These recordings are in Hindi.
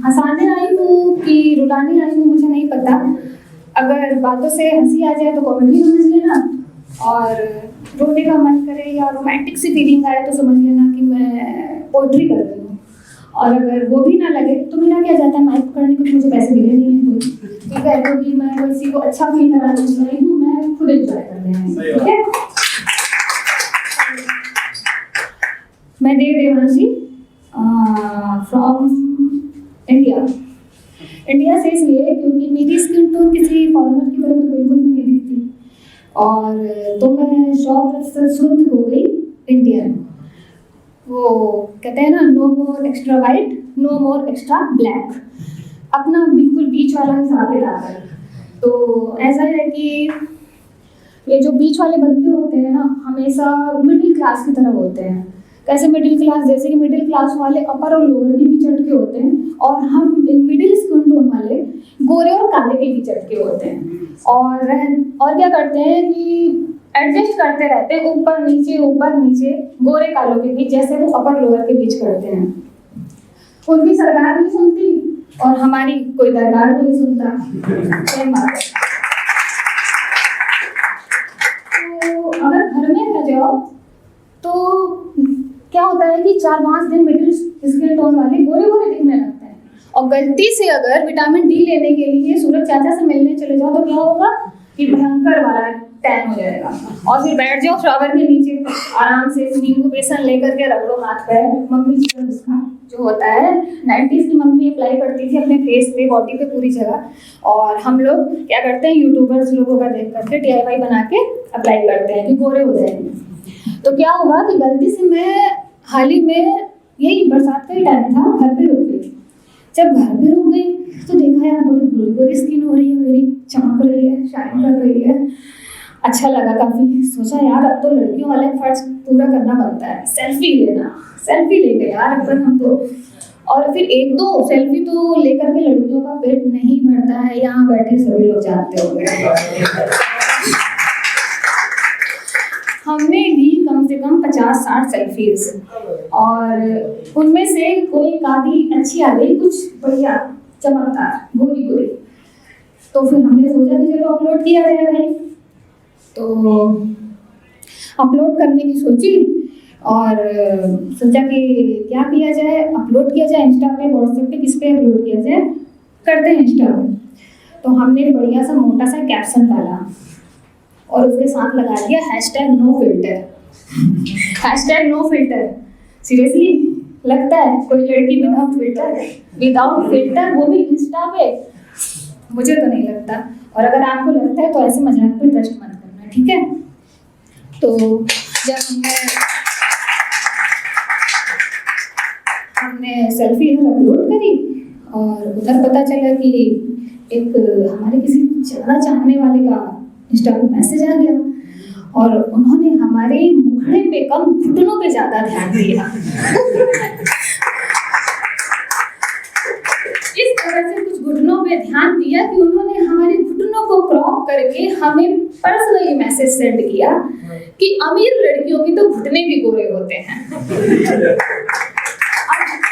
हंसाने आई हूँ कि रुलाने आई हूँ मुझे नहीं पता। अगर बातों से हंसी आ जाए तो कॉमेडी समझ लेना, और रोने का मन करे या रोमांटिक सी फीलिंग आए तो समझ लेना कि मैं पोइट्री कर रही हूँ। और अगर वो भी ना लगे तो मेरा क्या जाता है, माइक पकड़ने को मुझे पैसे मिले नहीं है कोई, ठीक है, क्योंकि मैं किसी को अच्छा फील कराना चाह रही हूँ, मैं खुद एंजॉय कर रही हूँ, ठीक है। मैं देवांशी फ्रॉम इंडिया। इंडिया से इसलिए क्योंकि मेरी स्किन टोन किसी फॉरेनर की तरह तो बिल्कुल भी नहीं दिखती, और तो मैं 100% शुद्ध हो गई इंडियन। वो कहते हैं ना, no more extra white, no more extra black, अपना बिल्कुल बीच वाला हिसाब किताब है। तो ऐसा है कि ये जो बीच वाले बंदे होते हैं ना, हमेशा मिडिल क्लास की तरह होते हैं। कैसे मिडिल क्लास? जैसे कि मिडिल क्लास वाले अपर और लोअर के भी चटके होते हैं, और हम मिडिल स्किन टोन वाले गोरे और काले के भी चटके होते हैं। और क्या करते हैं कि एडजस्ट करते रहते हैं, ऊपर नीचे गोरे कालों के बीच, जैसे वो अपर लोअर के बीच करते हैं। उनकी सरकार नहीं सुनती और हमारी कोई दरबार नहीं सुनता। सेम बात है। तो अगर घर में रह जाओ तो क्या होता है कि 4-5 दिन मिडिल स्किन टोन वाले गोरे गोरे दिखने लगते हैं, और गलती से अगर विटामिन डी लेने के लिए सूरज चाचा से मिलने चले जाओ तो क्या होगा कि भयंकर वाला टैन हो जाएगा। और फिर बैठ जाओ फ्लावर के नीचे, आराम से नींबू बेसन लेकर के रगड़ो हाथ पैर। मम्मी जी का नुस्खा जो होता है, 90s की मम्मी अप्लाई करती थी अपने फेस पे, बॉडी पे, पूरी जगह, और हम लोग क्या करते हैं, यूट्यूबर्स लोगों का देख करके DIY बना के अप्लाई करते हैं कि गोरे हो जाएंगे। तो क्या हुआ कि गलती से मैं हाल ही में, यही बरसात का ही टाइम था, घर पे रुक गई। जब घर पे रुक गई तो देखा यार बड़ी गोरी गोरी स्किन हो रही है मेरी, चमक रही है, शाइन कर रही है। अच्छा लगा काफ़ी। सोचा यार अब तो लड़कियों वाले फर्ज पूरा करना बनता है, सेल्फी लेना। सेल्फी लेंगे यार अपन हम तो। और फिर 1-2 सेल्फी तो लेकर के लड़कियों का पेट नहीं भरता है, यहाँ बैठे सभी लोग जानते होंगे। हमने ली कम से कम 50-60 सेल्फीज, और उनमें से कोई आधी अच्छी आ गई, कुछ बढ़िया चमकदार गोरी गोरी। तो फिर हमने सोचा कि चलो अपलोड किया जाए भाई। तो अपलोड करने की सोची और सोचा कि क्या किया जाए, अपलोड किया जाए इंस्टा पे, व्हाट्सएप पे, किस पे अपलोड किया जाए, करते हैं इंस्टा पे। तो हमने बढ़िया सा मोटा सा कैप्शन डाला और उसके साथ लगा दिया #NoFilter। #NoFilter। सीरियसली लगता है कोई लड़की विदाउट फिल्टर, वो भी इंस्टा पे? मुझे तो नहीं लगता, और अगर आपको लगता है तो ऐसे मजाक पे ट्रस्ट मत करना, ठीक है। तो जब हमने सेल्फी इधर अपलोड करी और उधर पता चला कि एक हमारे किसी ज़्यादा चाहने वाले का इंस्टा पे मैसेज आ गया, और उन्होंने हमारे मुखड़े पे कम घुटनों पे ज़्यादा ध्यान दिया। इस तरह से कुछ घुटनों पे ध्यान दिया कि उन्होंने हमारे घुटनों को क्रॉप करके हमें पर्सनली मैसेज सेंड किया कि अमीर लड़कियों के तो घुटने भी गोरे होते हैं।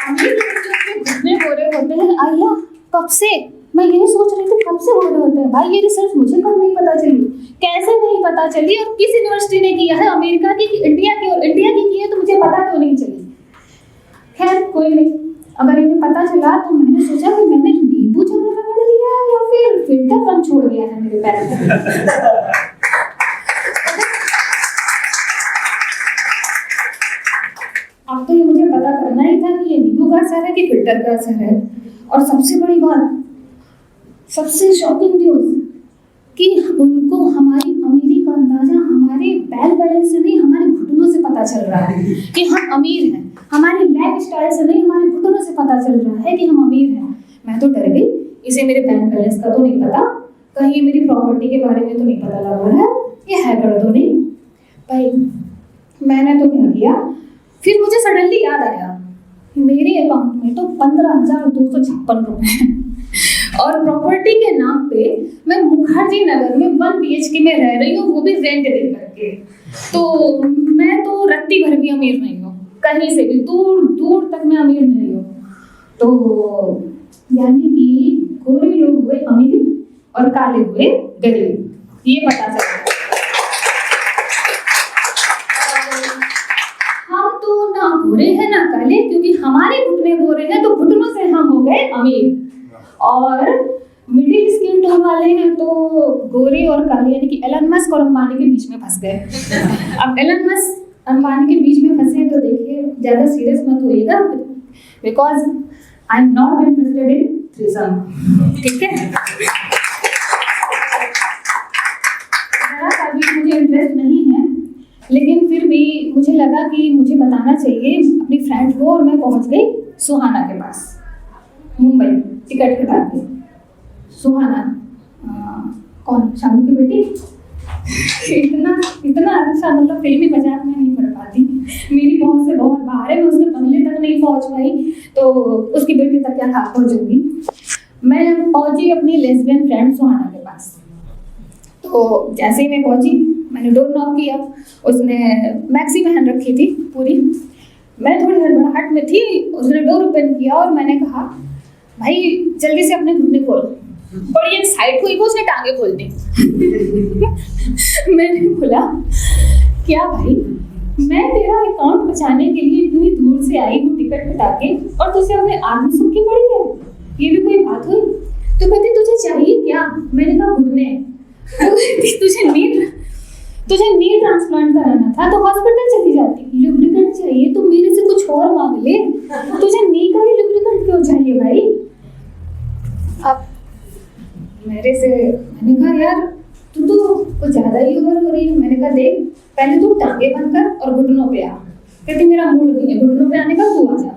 अमीर लड़कियों के घुटने गोरे होते हैं, आया कब से मैं यही सोच रही थी, कब से गोरे होते हैं भाई। ये रिसर्च मुझे कब नहीं पता चली, कैसे नहीं पता चली, और किस यूनिवर्सिटी ने किया है, अमेरिका की कि इंडिया की? और इंडिया की है तो मुझे पता क्यों नहीं चली। खैर कोई नहीं, अगर इन्हें पता चला तो मैंने सोचा कि मैंने नींबू ज़्यादा रगड़ लिया है या फिर फिल्टर कम छोड़ दिया है मेरे पैर में। अब तो ये मुझे पता करना ही था कि ये नींबू का असर है कि फिल्टर का असर है। और सबसे बड़ी बात, सबसे शॉकिंग न्यूज़, कि उनको हमारी अमीरी का अंदाजा हमारे बैंक बैलेंस से नहीं, हमारे घुटनों से पता चल रहा है कि हम अमीर हैं। हमारे लाइफ स्टाइल से नहीं, हमारे घुटनों से पता चल रहा है कि हम अमीर हैं। मैं तो डर गई, इसे मेरे बैंक बैलेंस का तो नहीं पता, कहीं मेरी प्रॉपर्टी के बारे में तो नहीं पता लग रहा है, ये हैकर तो नहीं भाई। मैंने तो क्या किया, फिर मुझे सडनली याद आया मेरे अकाउंट में तो 15,256 रुपए हैं, और प्रॉपर्टी के नाम पे मैं मुखर्जी नगर में 1 BHK में रह रही हूँ, वो भी रेंट दे करके। तो मैं तो रत्ती भर भी अमीर नहीं हूँ, कहीं से भी दूर दूर तक मैं अमीर नहीं हूँ। तो यानी कि गोरे लोग हुए अमीर और काले हुए गरीब, ये पता चला। हम तो ना गोरे हैं ना काले, क्योंकि हमारे घुटने गोरे हैं तो घुटनों से हम हो गए अमीर। और मिडिल स्किन टोन वाले हैं तो गोरे और काले, यानी कि एलन मस्क और अंबानी के बीच में फंस गए। अब एलन मस्क अंबानी के बीच में फंसे तो देखिए ज़्यादा सीरियस मत होइएगा, because I am not interested in threesome, ठीक है। जरा सा भी मुझे इंटरेस्ट नहीं है, लेकिन फिर भी मुझे लगा कि मुझे बताना चाहिए अपनी फ्रेंड को, और मैं पहुंच गई सुहाना के पास, मुंबई, टिकट कटा के। सुहाना कौन, शाहरुख की बेटी। इतना अच्छा, मतलब फिल्मी मजाक में नहीं कर पाती, मेरी पहुंच से बहुत बाहर है, मैं उसके बंगले तक नहीं पहुंच पाई तो उसकी बेटी तक क्या खा पहुंचूंगी। मैं पहुंची अपनी लेस्बियन फ्रेंड सुहाना के पास। तो जैसे ही मैं पहुंची, मैंने डोर नॉक किया, उसने मैक्सी पहन रखी थी पूरी, मैं थोड़ी हड़बड़ाहट में थी, उसने डोर ओपन किया और मैंने कहा भाई जल्दी से अपने घुटने खोल। बड़ी एक्साइट हुई वो, उसने टांगे खोल दी। मैंने बोला क्या भाई, मैं तेरा अकाउंट बचाने के लिए इतनी दूर से आई हूँ टिकट कटा के, और तुझे अपने आदमी सुख की पड़ी है, ये भी कोई बात हुई। तो कहती तुझे चाहिए क्या? मैंने कहा घुटने। तुझे नी ट्रांसप्लांट कराना था तो हॉस्पिटल चली जाती, लुब्रिकेंट चाहिए तो मेरे से कुछ और मांग ले, तुझे नी का ही लुब्रिकेंट क्यों चाहिए भाई? अब मेरे से, मैंने कहा यार तू तो कुछ ज्यादा ही ओवर हो रही है। मैंने कहा देख, पहले तू टांगे बंद कर और घुटनों पे आ। कहती मेरा मूड नहीं है घुटनों पे आने का, तू आ जा।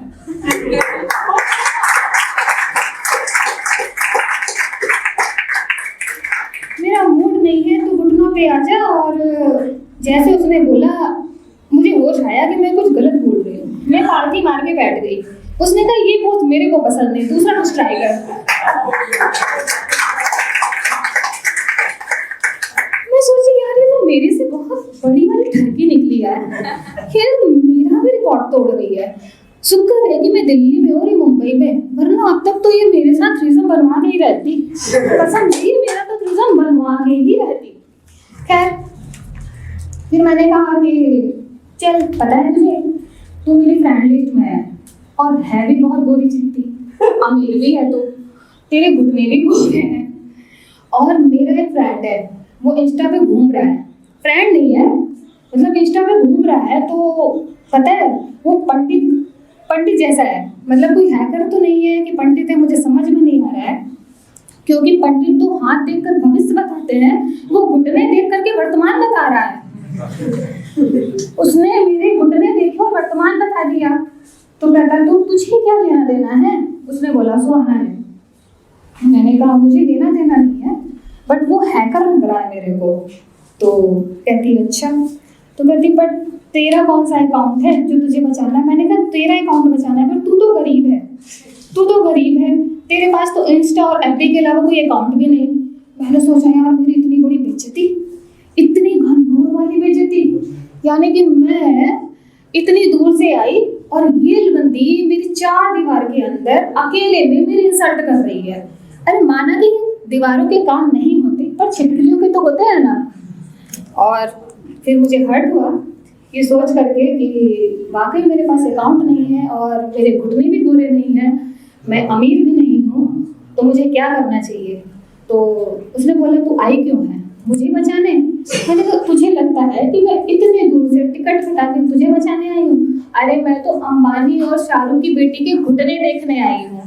मेरा मूड नहीं है, तू घुटनों पे आ जा। और जैसे उसने बोला, मुझे होश आया कि मैं कुछ गलत बोल रही हूँ, मैं पालथी मार के बैठ गई। उसने कहा ये पोज मेरे को पसंद नहीं, दूसरा कुछ ट्राई कर। मैं सोची यार ये तो मेरे से बहुत बड़ी वाली ठरकी निकली यार, खैर मेरा भी रिकॉर्ड तोड़ रही है। शुक्र है कि मैं दिल्ली में और ये मुंबई में, वरना अब तक तो ये मेरे साथ थ्रीसम बनवा के ही रहती। कसम नहीं, मेरा तो थ्रीसम बनवा के ही रहती। खैर फिर मैंने कहा कि चल पता है तुझे, तू मेरी फ्रेंड लिस्ट में है और है भी बहुत गोरी चिट्टी, अमीर भी है, तो तेरे घुटने भी गोरे हैं। और मेरा एक फ्रेंड है, वो इंस्टा पे घूम रहा है, फ्रेंड नहीं है मतलब इंस्टा पे घूम रहा है, तो पता है वो पंडित जैसा है। मतलब कोई हैकर तो नहीं है कि पंडित है, मुझे समझ में नहीं आ रहा है, क्योंकि पंडित तो हाथ देखकर भविष्य बताते हैं, वो घुटने देख करके वर्तमान बता रहा है। उसने मेरे घुटने देखे और वर्तमान बता दिया। तो कहता तो तुझे क्या लेना देना है? उसने बोला सुहाना है। मैंने कहा मुझे लेना देना नहीं है, बट वो हैकर लग रहा है मेरे को। तो कहती अच्छा, तो कहती बट तेरा कौन सा अकाउंट है जो तुझे बचाना है? मैंने कहा तेरा अकाउंट बचाना है, पर तू तो गरीब है, तेरे पास तो इंस्टा और एफबी के अलावा कोई अकाउंट भी नहीं। मैंने सोचा यार मेरी इतनी बड़ी बेइज्जती, इतनी घनघोर वाली बेइज्जती, यानी कि मैं इतनी दूर से आई और ये बंदी मेरी 4 दीवार के अंदर अकेले में मेरी इंसल्ट कर रही है। अरे माना कि दीवारों के काम नहीं होते, पर छिपकलियों के तो होते हैं ना। और फिर मुझे हर्ट हुआ ये सोच करके कि वाकई मेरे पास अकाउंट नहीं है और मेरे घुटने भी गोरे नहीं हैं, मैं अमीर भी नहीं हूँ, तो मुझे क्या करना चाहिए? तो उसने बोला तू आई क्यों है? मुझे बचाने। मैंने कहा तुझे लगता है कि मैं इतने दूर से टिकट कटा के तुझे बचाने आई हूँ? अरे मैं तो अंबानी और शाहरुख की बेटी के घुटने देखने आई हूँ।